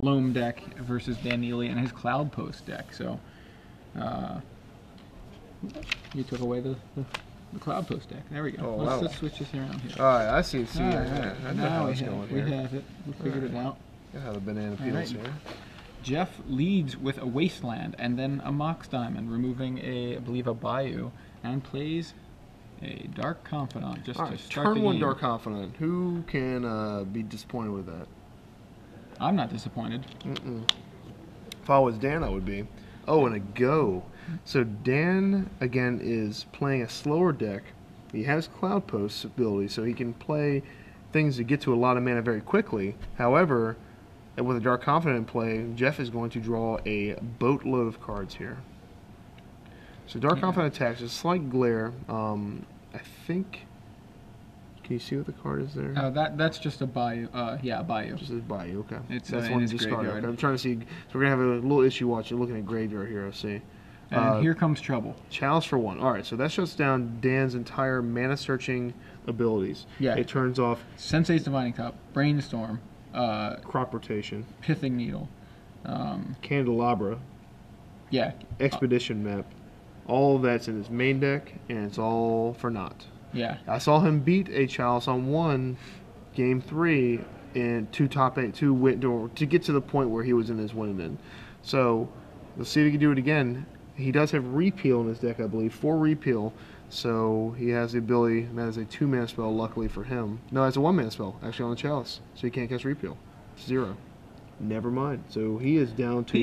Loam deck versus Dan Neeley and his Cloud Post deck. So, you took away the Cloud Post deck. There we go. Oh, Let's switch this around here. All right, I see. All right. I know how it's going here. We have it. We figured it out. Got how the banana peels here. Jeff leads with a Wasteland and then a Mox Diamond, removing I believe a Bayou, and plays a Dark Confidant just to start the game. Turn 1 Dark Confidant. Who can be disappointed with that? I'm not disappointed. If I was Dan, I would be. Oh, and a go. So Dan, again, is playing a slower deck. He has Cloud Post ability, so he can play things that get to a lot of mana very quickly. However, with a Dark Confidant in play, Jeff is going to draw a boatload of cards here. So Dark Confidant attacks, a slight glare. I think... Can you see what the card is there? That's just a Bayou. Yeah, a Bayou. Just a Bayou, okay. It's that's in one his discard. graveyard. Okay. I'm trying to see. So we're going to have a little issue looking at graveyard here, I see. And here comes trouble. Chalice for 1. Alright, so that shuts down Dan's entire mana searching abilities. Yeah. It turns off Sensei's Divining Cup, Brainstorm, Crop Rotation, Pithing Needle, Candelabra, yeah, Expedition Map. All of that's in his main deck, and it's all for naught. Yeah. I saw him beat a Chalice on 1, Game 3, in 2 top 8, 2 win to get to the point where he was in his winning end. So, let's see if he can do it again. He does have Repeal in his deck, I believe, 4 Repeal. So, he has the ability, and that is a 2-mana spell, luckily for him. No, it's a 1-mana spell, actually, on the Chalice. So, he can't cast Repeal. 0. Never mind. So, he is down to...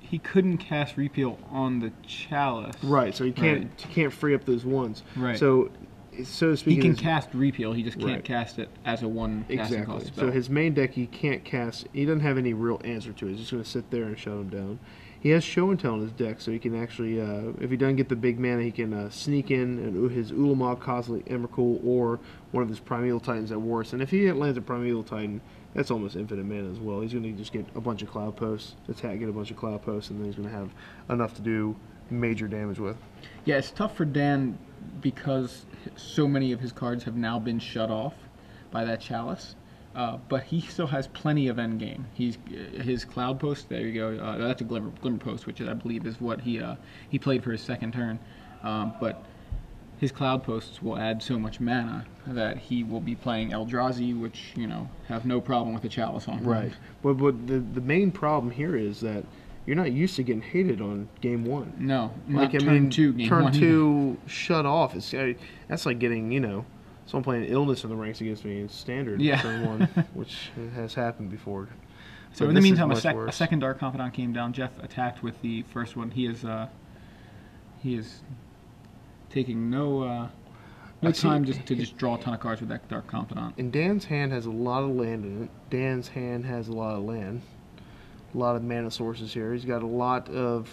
He couldn't cast Repeal on the Chalice. Right, so he can't free up those ones. Right. So to speak, he can cast Repeal, he just can't cast it as a 1 casting cost spell. So his main deck he can't cast, he doesn't have any real answer to it. He's just going to sit there and shut him down. He has Show and Tell in his deck, so he can actually, if he doesn't get the big mana, he can sneak in his Ulamog, Cosmic Emrakul, or one of his Primeval Titans at worst. And if he lands a Primeval Titan, that's almost infinite mana as well. He's going to just get a bunch of Cloud Posts, attack, get a bunch of Cloud Posts, and then he's going to have enough to do major damage with. Yeah, it's tough for Dan because so many of his cards have now been shut off by that Chalice. But he still has plenty of endgame. His Cloud Post, there you go. That's a Glimmer Post, which I believe is what he played for his second turn. But his Cloud Posts will add so much mana that he will be playing Eldrazi, which, have no problem with the Chalice on. Right. But the main problem here is that you're not used to getting hated on game 1. No, like, turn 2 game 1. Turn 2 shut off. That's like getting, someone playing Illness in the ranks against me in Standard turn 1, which has happened before. So in the meantime, a second Dark Confidant came down. Jeff attacked with the first one. He is taking no time to just draw a ton of cards with that Dark Confidant. And Dan's hand has a lot of land in it. Dan's hand has a lot of land. A lot of mana sources here. He's got a lot of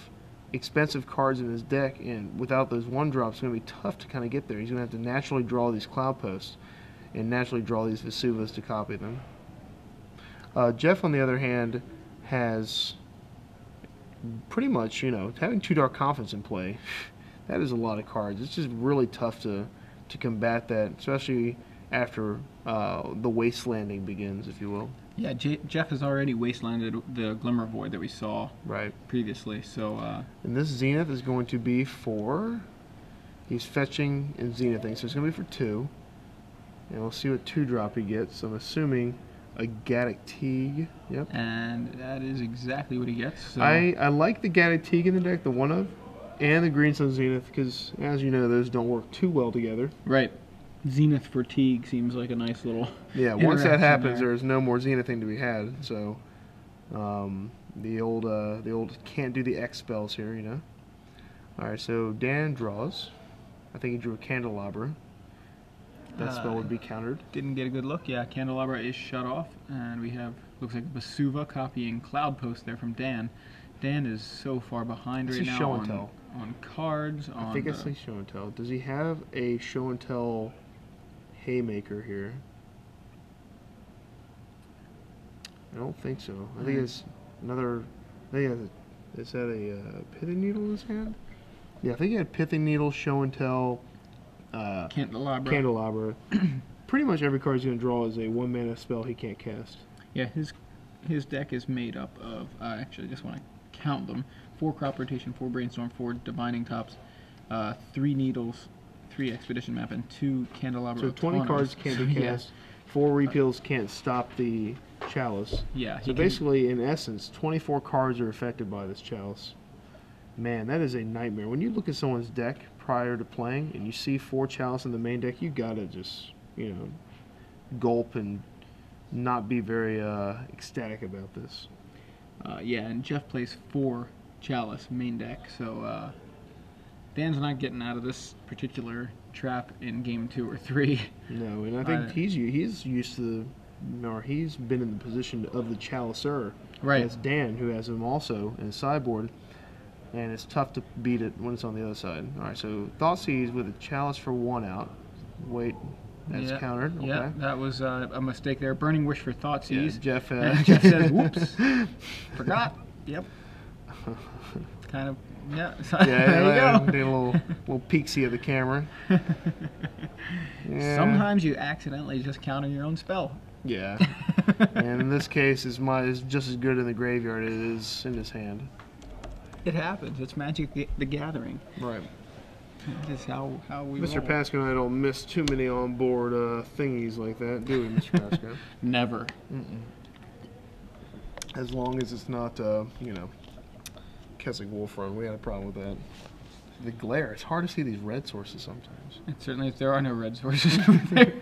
expensive cards in his deck, and without those 1-drops, it's going to be tough to kind of get there. He's going to have to naturally draw these Cloud Posts and naturally draw these Vesuvas to copy them. Jeff, on the other hand, has pretty much, having 2 Dark Confidants in play. That is a lot of cards. It's just really tough to combat that, especially after the Wastelanding begins, if you will. Yeah, Jeff has already Wastelanded the Glimmer Void that we saw previously. So, and this Zenith is going to be for... He's fetching and Zenithing, so it's going to be for 2. And we'll see what 2-drop he gets. I'm assuming a Gaddock Teague. Yep. And that is exactly what he gets. So. I like the Gaddock Teague in the deck, the 1-of. And the Green Sun Zenith, because, as you know, those don't work too well together. Right. Zenith fatigue seems like a nice little... Yeah, once that happens, there's no more Zenithing to be had. So, the old can't do the X spells here, Alright, so Dan draws. I think he drew a Candelabra. That spell would be countered. Didn't get a good look. Yeah, Candelabra is shut off. And we have, looks like Vesuva copying Cloud Post there from Dan. Dan is so far behind right now on cards. I think I say Show and Tell. Does he have a Show and Tell Haymaker here? I don't think so. I think it's another... Is that a Pithing Needle in his hand? Yeah, I think he had Pithing Needle, Show and Tell, Candelabra. Pretty much every card he's going to draw is a 1-mana spell he can't cast. Yeah, his his deck is made up of, actually, I just want to count them: 4 Crop Rotation, 4 Brainstorm, 4 Divining Tops, 3 Needles, 3 Expedition Map, and 2 Candelabra. So 20 cards can't be cast. 4 repeals can't stop the Chalice. Yeah. So basically, in essence, 24 cards are affected by this Chalice. Man, that is a nightmare. When you look at someone's deck prior to playing and you see 4 Chalice in the main deck, you gotta just, gulp and not be very ecstatic about this. Yeah, and Jeff plays 4 Chalice main deck, so Dan's not getting out of this particular trap in game 2 or 3. No, and I think he's used to or he's been in the position of the Chalicer. Right. That's Dan, who has him also in his sideboard, and it's tough to beat it when it's on the other side. All right, so Thoughtseize with a Chalice for 1 out. Wait, that's countered. Okay. Yeah, that was a mistake there. Burning Wish for Thoughtseize. Yeah, Jeff, Jeff says, whoops. Forgot. Yep. Kind of, yeah. Yeah, there you go. Did a little peeksy of the camera. Yeah. Sometimes you accidentally just counter your own spell. Yeah. And in this case, it's just as good in the graveyard as it is in his hand. It happens. It's Magic the Gathering. Right. That is how we Mr. roll. Pasco and I don't miss too many on-board thingies like that, do we, Mr. Pasco? Never. As long as it's not, Keswick Wolf Run. We had a problem with that. The glare. It's hard to see these red sources sometimes. And certainly, if there are no red sources over there.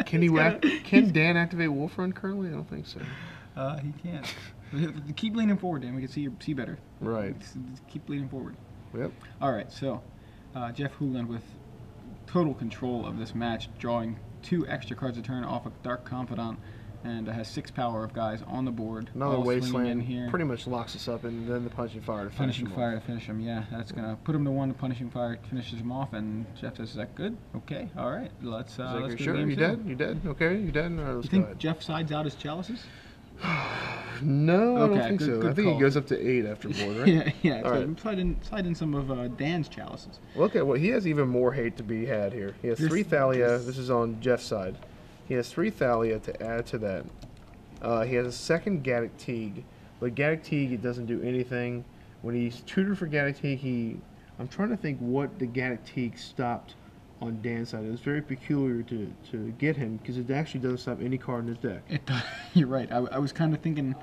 Can Dan activate Wolf Run currently? I don't think so. He can't. Keep leaning forward, Dan. We can see better. Right. Just keep leaning forward. Yep. All right. So, Jeff Hoogland with total control of this match, drawing 2 extra cards a turn off a Dark Confidant, and has 6 power of guys on the board. Another all swinging Wasteland in here. Pretty much locks us up, and then the Punishing Fire to finish Punishing Fire to finish him, yeah. That's going to put him to 1. The Punishing Fire finishes him off, and Jeff says, is that good? Okay, all right. Let's go sure? game You 2. dead? You dead? Okay, you dead? All right, let's You think go ahead. Jeff sides out his chalices? No, I don't think good, so. good I think call. he goes up to 8 after board, right? yeah. All So right. slide in some of Dan's chalices. Look at what he has. Even more hate to be had here. He has 3 Thalia. This is on Jeff's side. He has 3 Thalia to add to that. He has a second Gaddock Teague, but Gaddock Teague, it doesn't do anything. When he's tutored for Gaddock Teague, I'm trying to think what the Gaddock Teague stopped on Dan's side. It was very peculiar to get him because it actually doesn't stop any card in his deck. You're right. I was kind of thinking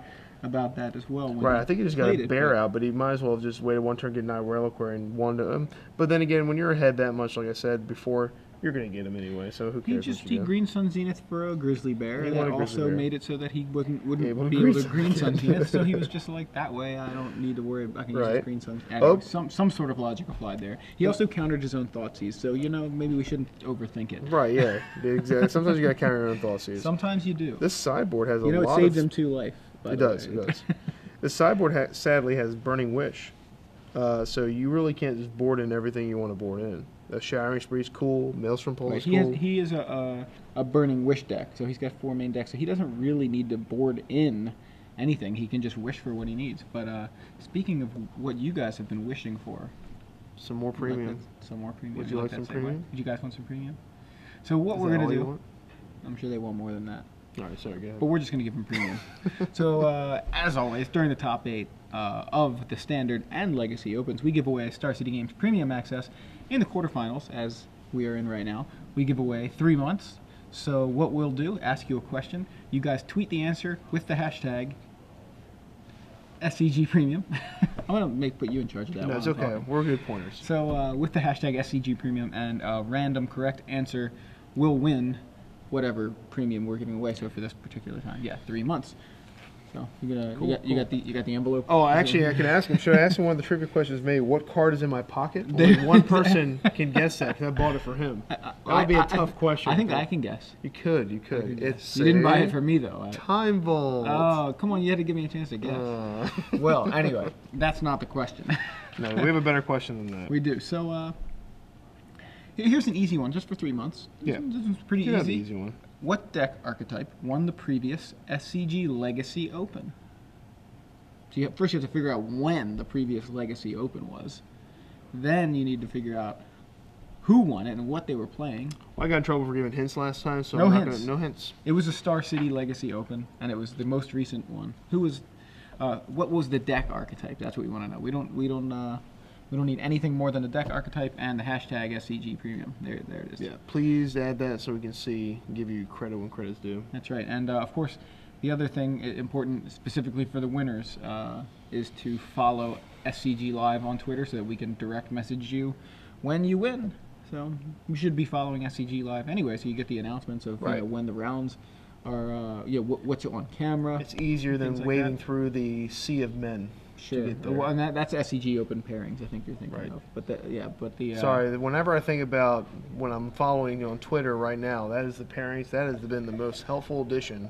about that as well. When Right, I think he just got a bear but out, but he might as well have just waited 1 turn, get Night Reliquary, and won to him. But then again, when you're ahead that much, like I said before, you're going to get him anyway, so who cares? He Green Sun Zenith for a Grizzly Bear. He That wanted Grizzly also Bear. made it so that he wouldn't able to be Green able to Sun Green Sun Zenith. Zenith. So he was just like, that way I don't need to worry. I can use Right. his Green Sun. Anyway, Oh. some sort of logic applied there. He also countered his own Thoughtseize, so maybe we shouldn't overthink it. Right, yeah. Exactly. Sometimes you got to counter your own Thoughtseize. Sometimes you do. This sideboard has a It lot saved of... him 2 life. It does. This sideboard sadly has Burning Wish, so you really can't just board in everything you want to board in. The Showering Spree's cool, Maelstrom Pole is cool. He is a Burning Wish deck, so he's got 4 main decks, so he doesn't really need to board in anything. He can just wish for what he needs. But speaking of what you guys have been wishing for, Some more premium. some more premium. Would you like some that segue? premium? Would you guys want some premium? So what we're gonna do? I'm sure they want more than that. All right, sorry, go ahead. But we're just going to give them premium. So, as always, during the top 8 of the Standard and Legacy Opens, we give away Star City Games premium access. In the quarterfinals, as we are in right now, we give away 3 months. So what we'll do, ask you a question. You guys tweet the answer with the hashtag SCG Premium. I'm going to put you in charge of that. No, it's okay. We're good pointers. So with the hashtag SCG Premium and a random correct answer will win whatever premium we're giving away. So for this particular time, 3 months. So you got the envelope. Oh, actually, I can ask him. Should I ask him one of the trivia questions? Maybe what card is in my pocket? Only one person can guess that because I bought it for him. That would be a tough question. I think I can guess. You could. You It's didn't buy it for me though. Time Vault. Oh, come on! You had to give me a chance to guess. Well, anyway, that's not the question. No, we have a better question than that. We do. So here's an easy one, just for 3 months. This one's pretty You have easy. the easy one. What deck archetype won the previous SCG Legacy Open? So first you have to figure out when the previous Legacy Open was. Then you need to figure out who won it and what they were playing. Well, I got in trouble for giving hints last time, so No I'm not hints. gonna, no hints. It was a Star City Legacy Open, and it was the most recent one. Who was? What was the deck archetype? That's what we want to know. We don't need anything more than the deck archetype and the hashtag SCG Premium. There it is. Yeah, please add that so we can see, give you credit when credit's due. That's right. And of course, the other thing important specifically for the winners is to follow SCG Live on Twitter so that we can direct message you when you win. So you should be following SCG Live anyway, so you get the announcements of when the rounds are, what's on camera. It's easier than like wading that. through the sea of men. Sure. Well, and that's SCG Open pairings. I think you're thinking of. But the sorry. Whenever I think about when I'm following on Twitter right now, that is the pairings. That has been the most helpful addition.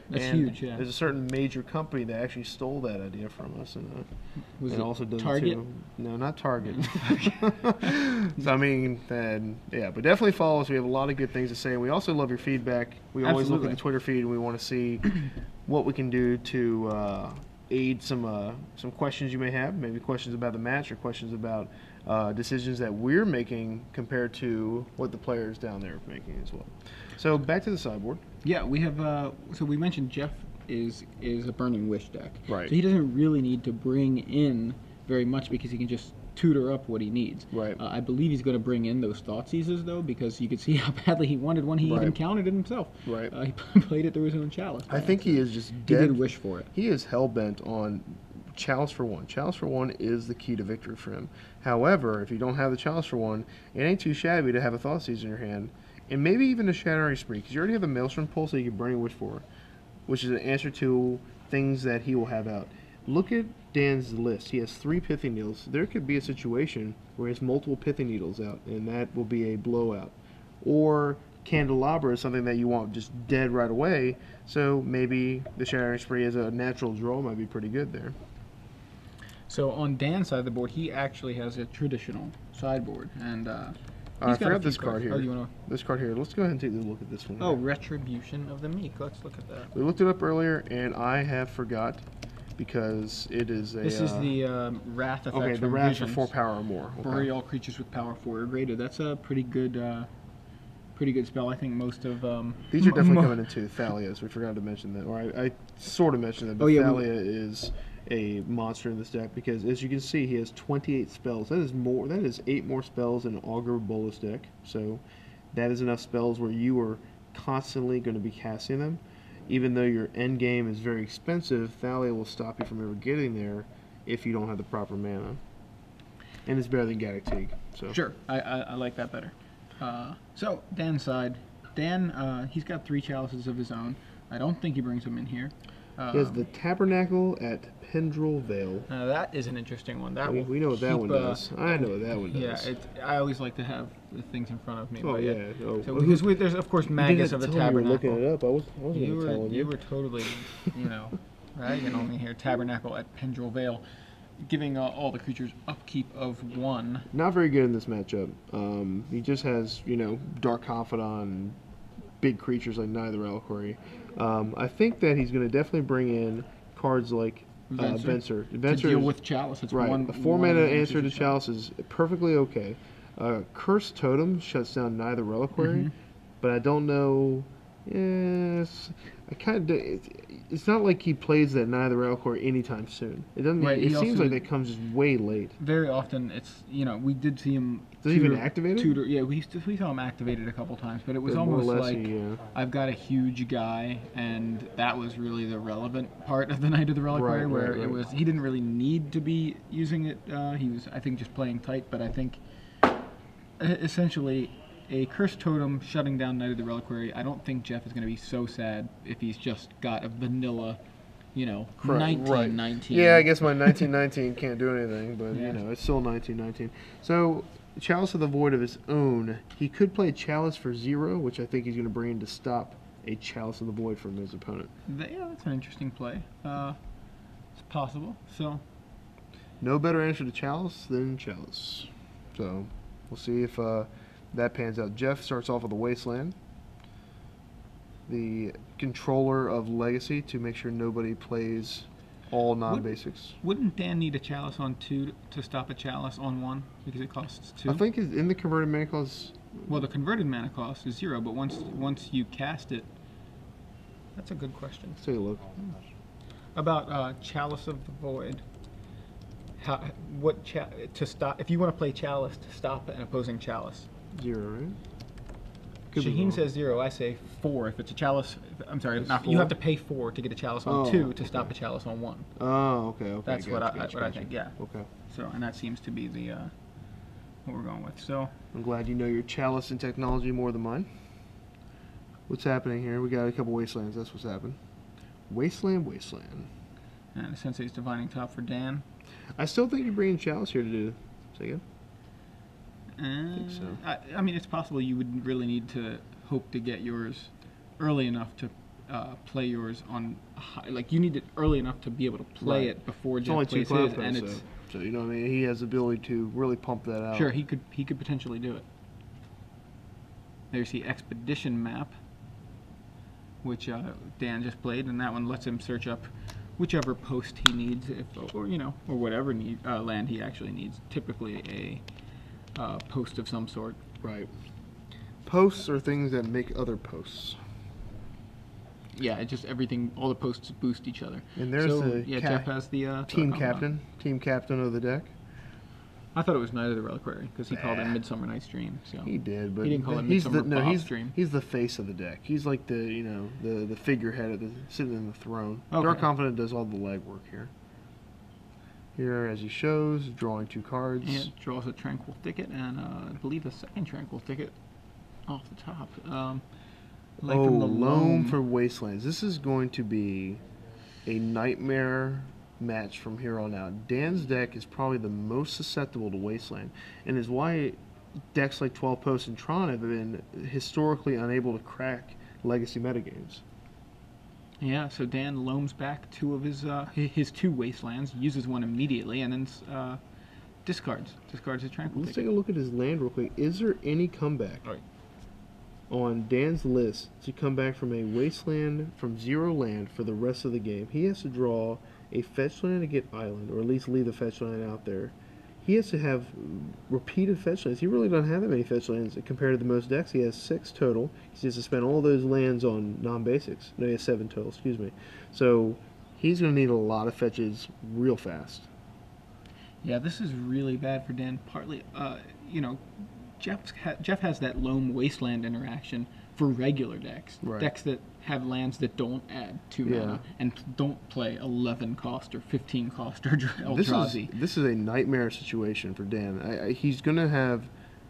That's and huge. Yeah. There's a certain major company that actually stole that idea from us, and Was it it also does Target? it too. No, not Target. So I mean, but definitely follow us. We have a lot of good things to say, and we also love your feedback. We always look at the Twitter feed, and we want to see what we can do to aid some questions you may have, maybe questions about the match or questions about decisions that we're making compared to what the players down there are making as well. So back to the sideboard. Yeah, we have. So we mentioned Jeff is a Burning Wish deck. Right. So he doesn't really need to bring in very much because he can just tutor up what he needs. Right. I believe he's going to bring in those Thought Seizes though, because you could see how badly he wanted one. He even counted it himself. Right. He played it through his own Chalice. I think he is just He dead. did wish for it. He is hell-bent on Chalice for one. Chalice for one is the key to victory for him. However, if you don't have the Chalice for one, it ain't too shabby to have a Thought Seize in your hand, and maybe even a Shattering Spree, because you already have a Maelstrom Pulse that you can Burning Wish for, which is an answer to things that he will have out. Look at Dan's list. He has 3 Pithy Needles. There could be a situation where he has multiple Pithy Needles out, and that will be a blowout. Or Candelabra is something that you want just dead right away, so maybe the Shattering Spree as a natural draw might be pretty good there. So on Dan's side of the board, he actually has a traditional sideboard, and I forgot this card here. Oh, you want This card here. Let's go ahead and take a look at this one. Oh, Retribution of the Meek. Let's look at that. We looked it up earlier, and I have forgot because it is a. This is the Wrath effect. Okay, the Wrath for 4 power or more. Okay. Bury all creatures with power 4 or greater. That's a pretty good spell. I think most of these are definitely coming into Thalia's. We forgot to mention that, or I sort of mentioned that. But Thalia is a monster in this deck because, as you can see, he has 28 spells. That is more. That is 8 more spells in an Augur Bolus deck. So that is enough spells where you are constantly going to be casting them. Even though your end game is very expensive, Thalia will stop you from ever getting there if you don't have the proper mana. And it's better than Gaddock Teeg. So sure, I like that better. So Dan's side, Dan, he's got 3 chalices of his own. I don't think he brings them in here. He has the Tabernacle at Pendrell Vale. That is an interesting one. That we know what that one does. I know what that one does. Yeah, I always like to have the things in front of me. Oh, but yeah. Oh. So because there's, of course, Magus of the Tabernacle. You were looking it up. I wasn't going to tell you. You were totally, ragging on me here. Tabernacle at Pendrell Vale, giving all the creatures upkeep of 1. Not very good in this matchup. He just has, Dark Confidant and big creatures like Knight of the Reliquary. I think that he's going to definitely bring in cards like Venser. To deal with Chalice. It's right. One, a 4-mana answer to Chalice. Chalice is perfectly okay. Cursed Totem shuts down Knight of the Reliquary, but I don't know. Yes, I kind of. It's not like he plays that Knight of the Reliquary anytime soon. It doesn't. Right, it seems like that comes just way late. Very often, it's we did see him. Does he even activate it? Yeah, we saw him activated a couple times, but it was But almost more or less like I've got a huge guy, and that was really the relevant part of the Knight of the Reliquary, where it was he didn't really need to be using it. He was, I think, just playing tight. But I think essentially a Cursed Totem shutting down Knight of the Reliquary. I don't think Jeff is going to be so sad if he's just got a vanilla. 1919. Right. Yeah, I guess my 1919 can't do anything, but it's still 1919. So, Chalice of the Void of his own. He could play Chalice for 0, which I think he's going to bring in to stop a Chalice of the Void from his opponent. Yeah, that's an interesting play. It's possible. So, no better answer to Chalice than Chalice. So, we'll see if that pans out. Jeff starts off with a Wasteland. The controller of Legacy to make sure nobody plays all non-basics. Wouldn't Dan need a chalice on 2 to stop a chalice on 1 because it costs 2? I think in the converted mana clause. Well, the converted mana cost is 0, but once you cast it, that's a good question. Let's take a look. About Chalice of the Void. To stop? If you want to play Chalice to stop an opposing Chalice. 0, right? Shaheen says 0. I say 4. If it's a Chalice, I'm sorry, you have to pay 4 to get a Chalice on 2 to stop a Chalice on 1. Oh, okay. That's what I think. Yeah. Okay. So, and that seems to be the what we're going with. So I'm glad you know your Chalice and technology more than mine. What's happening here? We got a couple Wastelands. That's what's happened. Wasteland. and the Sensei's Divining Top for Dan. I still think you're bringing Chalice here to do. Say again. I think so. I mean, it's possible you would really need to hope to get yours early enough to play yours on high, like you need it early enough to be able to play it before Jeff plays his, and it's so you know what I mean. He has the ability to really pump that out. Sure, he could potentially do it. There's the Expedition map, which Dan just played, and that one lets him search up whichever post he needs, or whatever land he actually needs. Typically a post of some sort. Right. Posts are things that make other posts. Yeah, it just everything. All the posts boost each other. And there's Jeff has the team captain of the deck. I thought it was Night of the Reliquary because he called it Midsummer Night's Dream. So he did, but he didn't call it Midsummer Bob's Dream. He's the face of the deck. He's like the figurehead of sitting in the throne. Okay. Dark Confidant does all the legwork here. Here, as he shows, drawing 2 cards. And it draws a Tranquil Thicket and I believe a second Tranquil Thicket off the top. From the Loam for Wastelands. This is going to be a nightmare match from here on out. Dan's deck is probably the most susceptible to Wasteland, and is why decks like 12 Posts and Tron have been historically unable to crack legacy metagames. Yeah, so Dan loams back 2 of his 2 Wastelands, uses one immediately, and then discards a Tranquil Let's Thicket. take a look at his land real quick. Is there any comeback on Dan's list to come back from a Wasteland from 0 land for the rest of the game? He has to draw a fetch land to get island, or at least leave the fetch land out there. He has to have repeated fetch lands. He really doesn't have that many fetch lands compared to the most decks. He has 6 total. He has to spend all those lands on non-basics. No, he has 7 total, excuse me. So he's going to need a lot of fetches real fast. Yeah, this is really bad for Dan. Partly, Jeff has that Loam Wasteland interaction for regular decks. Right. Decks that have lands that don't add 2 mana and don't play 11 cost or 15 cost or Eldrazi. This is a nightmare situation for Dan. He's going to have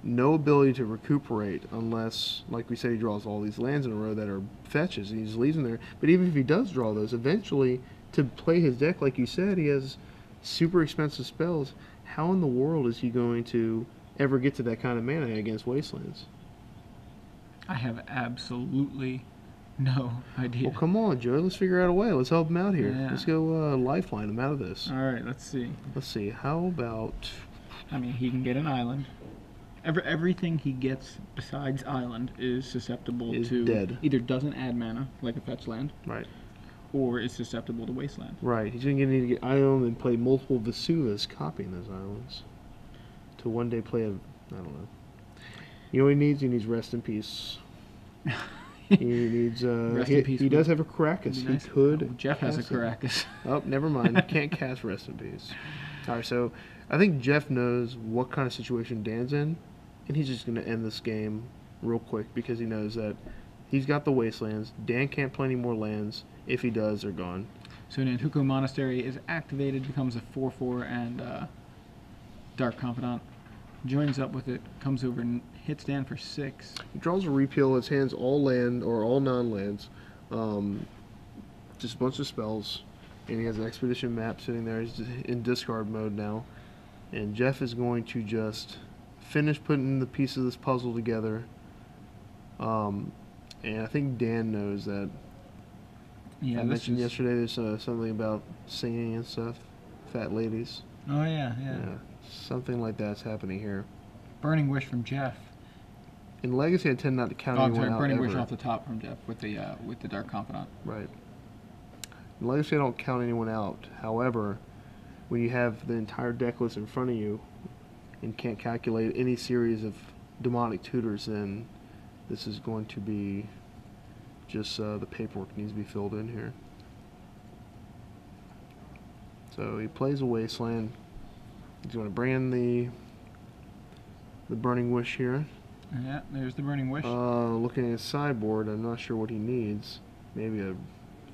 no ability to recuperate unless, like we said, he draws all these lands in a row that are fetches and he just leaves them there. But even if he does draw those, eventually, to play his deck, like you said, he has super expensive spells. How in the world is he going to ever get to that kind of mana against Wastelands? I have absolutely no idea. Well, come on, Joe. Let's figure out a way. Let's help him out here. Yeah. Let's go lifeline him out of this. All right, let's see. Let's see. How about... I mean, he can get an island. Everything he gets besides island is susceptible to... dead. Either doesn't add mana, like a fetch land. Right. Or is susceptible to Wasteland. Right. He's going to need to get island and play multiple Vesuvas copying those islands. To one day play a... I don't know. You know what he needs? He needs Rest in Peace. He needs... Rest in Peace. He does have a Caracas. Nice. He could... Oh, Jeff has a Caracas. Oh, never mind. Can't cast Rest in Peace. All right, so I think Jeff knows what kind of situation Dan's in, and he's just going to end this game real quick because he knows that he's got the Wastelands. Dan can't play any more lands. If he does, they're gone. So Nantuko Monastery is activated, becomes a 4/4, and Dark Confidant joins up with it, comes over and hits Dan for 6. He draws a repeal. His hands all land or all non-lands. Just a bunch of spells. And he has an Expedition map sitting there. He's in discard mode now. And Jeff is going to just finish putting the pieces of this puzzle together. And I think Dan knows that. Yeah, I mentioned yesterday there's something about singing and stuff. Fat ladies. Oh, yeah. Something like that's happening here. Burning Wish from Jeff. In Legacy, I tend not to count anyone out Burning ever. Wish off the top from Jeff with the Dark Confidant. Right. Like I say, I don't count anyone out. However, when you have the entire deck list in front of you and can't calculate any series of demonic tutors, then this is going to be just the paperwork needs to be filled in here. So he plays a Wasteland. He's going to bring in the Burning Wish here. Yeah, there's the Burning Wish. Looking at his sideboard, I'm not sure what he needs. Maybe a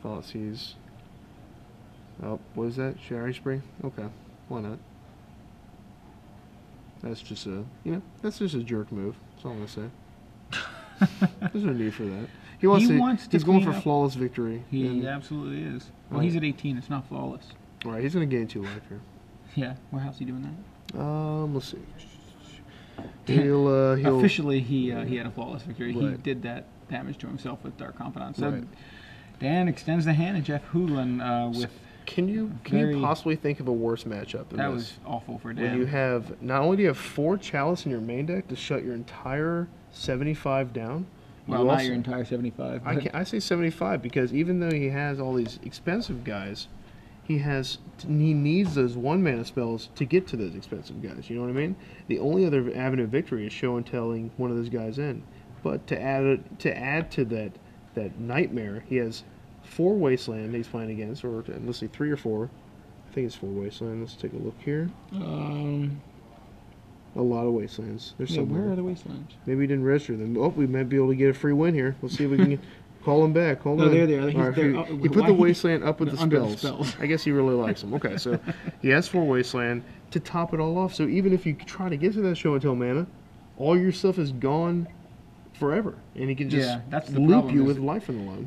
Thoughtseize. Oh, what is that? Shattering Spring? Okay, why not? That's just a, that's just a jerk move. That's all I'm gonna say. There's no need for that. He's going for flawless victory. He absolutely is. Well, he's at 18. It's not flawless. All right, he's gonna gain 2 life here. Yeah. How's he doing that? Let's see. He'll officially he had a flawless victory. Right. He did that damage to himself with Dark Confidant. So right. Dan extends the hand, and Jeff Hoogland with. Can you possibly think of a worse matchup than that this? Was awful for Dan. When you have not only do you have 4 Chalice in your main deck to shut your entire 75 down. Well, not your entire 75. I say 75 because even though he has all these expensive guys, he needs those 1-mana spells to get to those expensive guys. You know what I mean? The only other avenue of victory is show and telling one of those guys in. But to add to that nightmare, he has 4 Wasteland he's playing against, or let's see, 3 or 4. I think it's 4 Wasteland. Let's take a look here. A lot of Wastelands. There's somewhere. Where are the Wastelands? Maybe he didn't register them. Oh, we might be able to get a free win here. Let's see if we can call him back. Hold on. There they are. Right, he put the Wasteland up with the spells. I guess he really likes them. Okay, so he has 4 Wasteland to top it all off. So even if you try to get to that show and tell mana, all your stuff is gone forever, and he can just loop you with life in the line.